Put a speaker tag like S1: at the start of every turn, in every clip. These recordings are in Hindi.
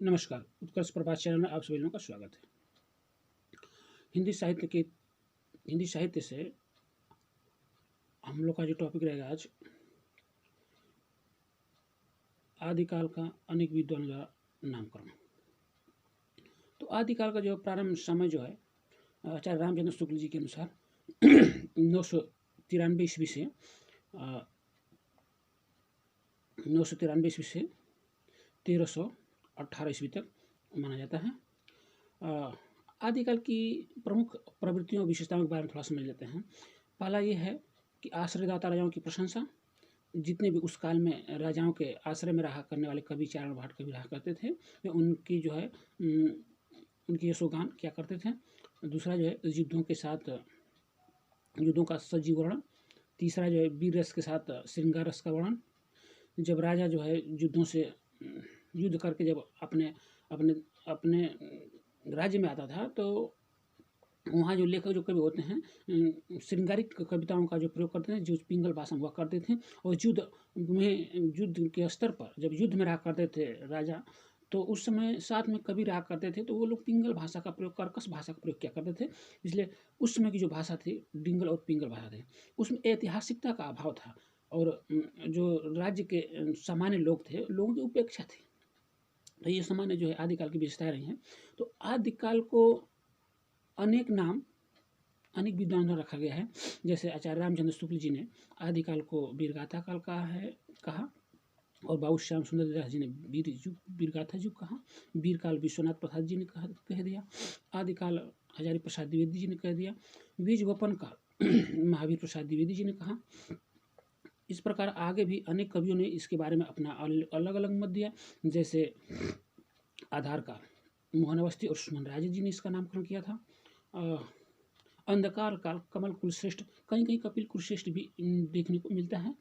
S1: नमस्कार। उत्कर्ष प्रभात चैनल में आप सभी लोगों का स्वागत है। हिंदी साहित्य के हिंदी साहित्य से हम लोग का जो टॉपिक रहेगा आज, आदिकाल का अनेक विद्वानों द्वारा नामकरण। तो आदिकाल का जो प्रारंभ समय जो है, आचार्य रामचंद्र शुक्ल जी के अनुसार 993 ईस्वी से 1318 ईस्वी तक माना जाता है। आदिकाल की प्रमुख प्रवृत्तियों और विशेषताओं के बारे में थोड़ा समझ लेते हैं। पहला ये है कि आश्रयदाता राजाओं की प्रशंसा। जितने भी उस काल में राजाओं के आश्रय में रहा करने वाले कवि, चारण, भाट कवि रहा करते थे, वे उनकी जो है उनकी यशोगान क्या करते थे। दूसरा जो है युद्धों का सजीव वर्णन। तीसरा जो है वीर रस के साथ श्रृंगार रस का वर्णन। जब राजा जो है युद्ध करके जब अपने अपने अपने राज्य में आता था, तो वहाँ जो लेखक जो कवि होते हैं श्रृंगारिक कविताओं का जो प्रयोग करते थे, जो पिंगल भाषा हुआ करते थे। और युद्ध के स्तर पर जब युद्ध में रहा करते थे राजा, तो उस समय साथ में कवि रहा करते थे, तो वो लोग पिंगल भाषा का प्रयोग, कर्कश भाषा का प्रयोग किया करते थे। इसलिए उस समय की जो भाषा थी, डिंगल और पिंगल भाषा थी, उसमें ऐतिहासिकता का अभाव था और जो राज्य के सामान्य लोग थे, लोगों की उपेक्षा थी। तो ये सामान्य जो है आदिकाल की विशेषताएं रही हैं। तो आदिकाल को अनेक विद्वानों द्वारा रखा गया है। जैसे आचार्य रामचंद्र शुक्ल जी ने आदिकाल को वीरगाथा काल कहा, और बाबू श्याम सुंदर दास जी ने वीरगाथा युग कहा। वीरकाल विश्वनाथ प्रसाद जी ने कह दिया। आदिकाल हजारी प्रसाद द्विवेदी जी ने कह दिया। बीज वपन काल महावीर प्रसाद द्विवेदी जी ने कहा। इस प्रकार आगे भी अनेक कवियों ने इसके बारे में अपना अलग अलग मत दिया। जैसे आधार काल मोहन अवस्थी और सुमन राजे जी ने इसका नामकरण किया था। अंधकार काल कमल कुलश्रेष्ठ, कहीं कपिल कुलश्रेष्ठ भी देखने को मिलता है।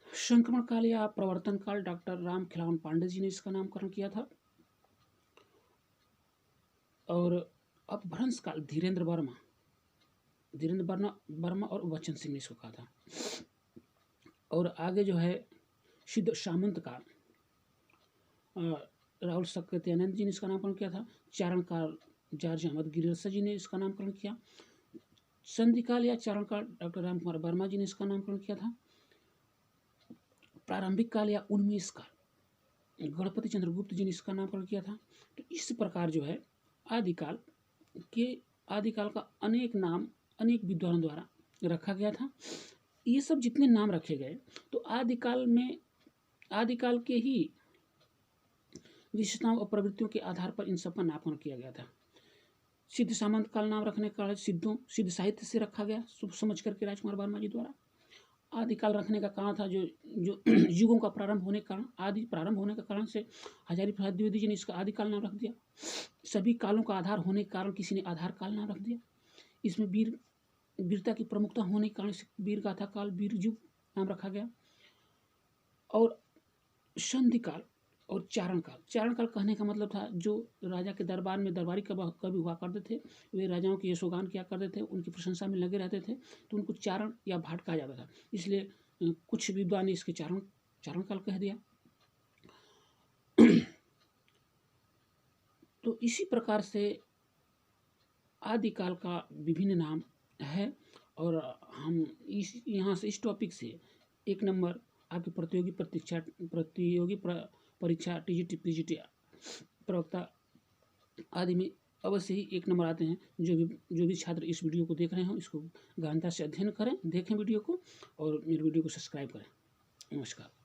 S1: संक्रमण काल या प्रवर्तन काल डॉक्टर राम खिलावन पांडे जी ने इसका नामकरण किया था। और अपभ्रंश काल धीरेन्द्र वर्मा और बच्चन सिंह ने इसको कहा था। और आगे जो है सिद्ध सामंत काल राहुल सक्सेनारायण जी ने इसका नामकरण किया था। चारण काल जॉर्ज अहमद गिरसा जी ने इसका नामकरण किया। संधि काल या चारण काल डॉक्टर राम कुमार वर्मा जी ने इसका नामकरण किया था। प्रारंभिक काल या उन्मेष काल गणपति चंद्रगुप्त जी ने इसका नामकरण किया था। तो इस प्रकार जो है आदिकाल का अनेक नाम अनेक विद्वानों द्वारा रखा गया था। ये सब जितने नाम रखे गए, तो आदिकाल के ही विशेषताओं और प्रवृत्तियों के आधार पर इन सब का नामकरण किया गया था। सिद्ध सामंत काल नाम रखने का सिद्ध साहित्य से रखा गया, समझ करके राजकुमार वर्मा जी द्वारा। आदिकाल रखने का कारण था जो युगों का प्रारंभ होने का कारण, आदि प्रारंभ होने का कारण से हजारी प्रसाद द्विवेदी जी ने इसका आदिकाल नाम रख दिया। सभी कालों का आधार होने के कारण किसी ने आधार काल नाम रख दिया। इसमें वीरता की प्रमुखता होने के कारण से वीर गाथा काल, वीर युग नाम रखा गया। और संधि काल और चारण काल कहने का मतलब था जो राजा के दरबार में दरबारी कवि हुआ करते थे, वे राजाओं की यशोगान किया करते थे, उनकी प्रशंसा में लगे रहते थे, तो उनको चारण या भाट कहा जाता था। इसलिए कुछ विद्वान ने इसके चारण काल कह दिया। तो इसी प्रकार से आदिकाल का विभिन्न नाम है। और हम यहाँ से इस टॉपिक से 1 नंबर आपकी प्रतियोगी परीक्षा टीजीटी पीजीटी प्रवक्ता आदि में अवश्य ही 1 नंबर आते हैं। जो भी छात्र इस वीडियो को देख रहे हो, इसको गहनता से अध्ययन करें, देखें वीडियो को और मेरे वीडियो को सब्सक्राइब करें। नमस्कार।